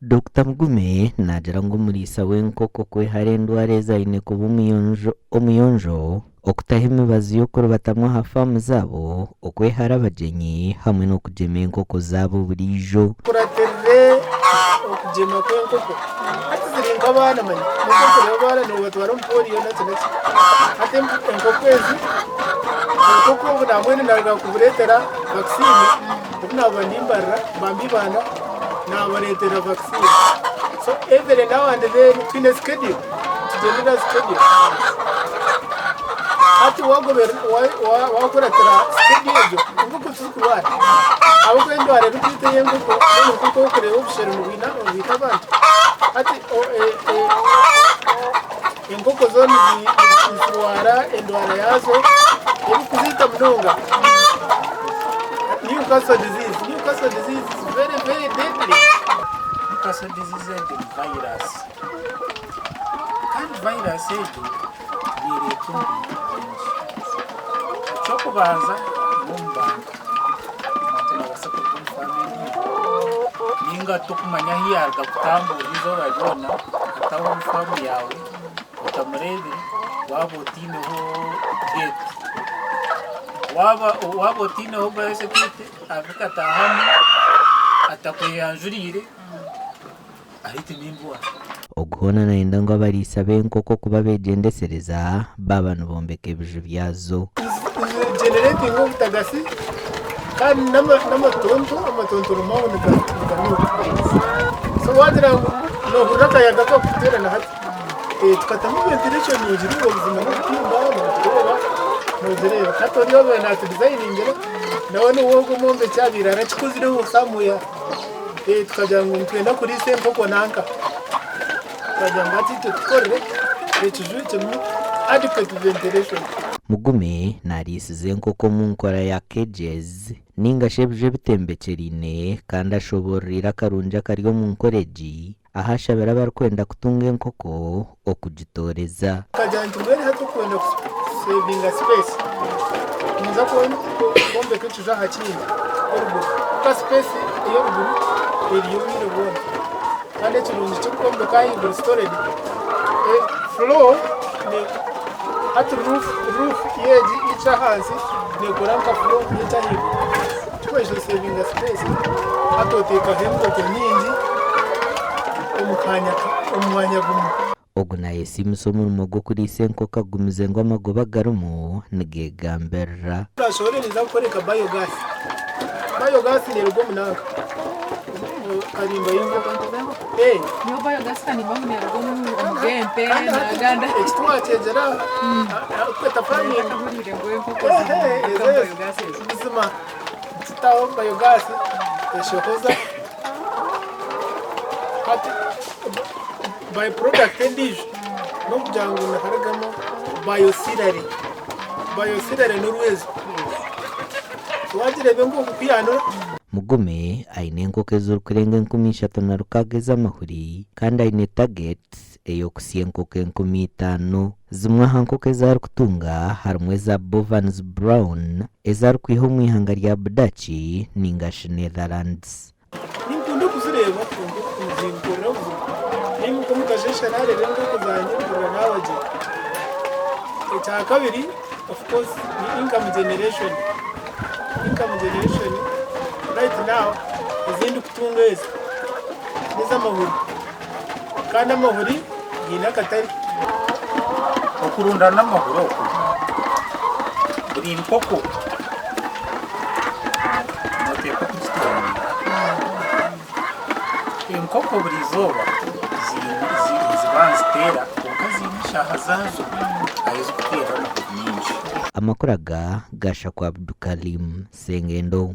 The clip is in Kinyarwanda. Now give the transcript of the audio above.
Dr. Mugume nagira ngu omuriisa w'enkoko kwehara endwara ezaine kuba omuyonjo okutaha emibazi y'okurubatamu aha faamu zaabo okwehara abagyenyi hamwe n'okugema enkoko zaabo buriijo. Kuraterere okugema kw'enkoko hati ziri nk'abaana manya enkoko rero abaana nibatwara omu pooliyo nakyo hati enkoko ezi obu naamwene naruga kubureetera vaccine obu naaba nimbarira bambibaana nabareetera vaccine so every now and then twine schedule tugendera schedule hati wakuratira schedule ezo enkoko turikurwara ahubwo endwara erikuyita y'enkoko n'enkoko okureba obusheri nibwita abantu hati enkoko zo nizirwara endwara yazo erikuzita munonga Newcastle disease is very deadly. Newcastle disease is the virus. Kandi virus ejo yeretumbi chokubanza n'omubanga matena basako kumfamili ninga tukumanya hiyaga kutamburizo bajona ataho mufamu yawe utamurebe waba utineho gate waba utineho biosecurity abikatahamu atakweyanjurire ahite nimbuwa okuhona nayenda ngu abariisa b'enkoko kuba begendesereza baba nibombeka ebiju byazo generating obutagasi kandi n'amatonto mawe niganuka so wagira ngo nohurira akayaga kakuterana hati tukatamu ventilation yogirira obuzima n'obutimba nozireba hati oriyo be natudizayiningire nawe niwogo mombe kyabirara kikuzireho samuya tukagira ngo nitwenda kuriisa enkoko nanka tukagira ngo hati tukorere ekiju kimu adequate ventilation. Mugume nariisize enkoko mu nkora ya cages ningashi ebiju ebitembekyereine kandi ashoborire akarungi akari omu nkora egi aho ashabira abarikwenda kutunga enkoko okugitoreza. Tukagira nti mbwenu hati tukwenda kusevinga space niza kwombeka ekiju aha kindi oruguru kuka space ey'oruguru eriyo obwire bwona kandi ekirungi ky'okwombeka ahaiguru storage floor hati roof yeegi ica hansi nekora nka floor yeca ahaiguru tukoresha sevinga space hati oteekaho enkoko nyingi omu mwanya gumwe. Ogu nayesiimisa omurimo gw'okuriisa enkoko agumize ngu amagoba garimu nigegambirira. Turashobora niza kukoreka biogas neruga omunanka karimba y'enkoko niyo biogas karimba neruga omugempe naganda ekitwakyegyera kweta farming buzima tutaho biogas eshohoza hati byproduct endijo n'okugira ngu naharagamo biosilary n'orwezo wagirebe nk'oku kuyanura. Mugume aine enkoko ez'orukurenga 36,000 ez'amahuri kandi aine target ey'okusya enkoko 50,000. Zimwe aha nkoko ezarikutunga harimu eza Bovans Brown ezarikwiha omu ihanga rya Budachi ningashi Netherlands. Ninkunda okuzireba nzinkorera obuzima nimuka mukajesha nareba enkoko zanye nkora nabagira. Ekya kabiri of course ni income generation right now ezindi kutunga ezi n'ez'amahuri kandi amahuri giine akatari okurunda n'amahuri oku buri nkoko noteeka kuri sitooni enkoko buri izooba ziba niziteera kwonka ziine eshaaha zaazo ah'ezikuteera nyingi. Amakuru aga gasha kwa Abdukalim Sengendo.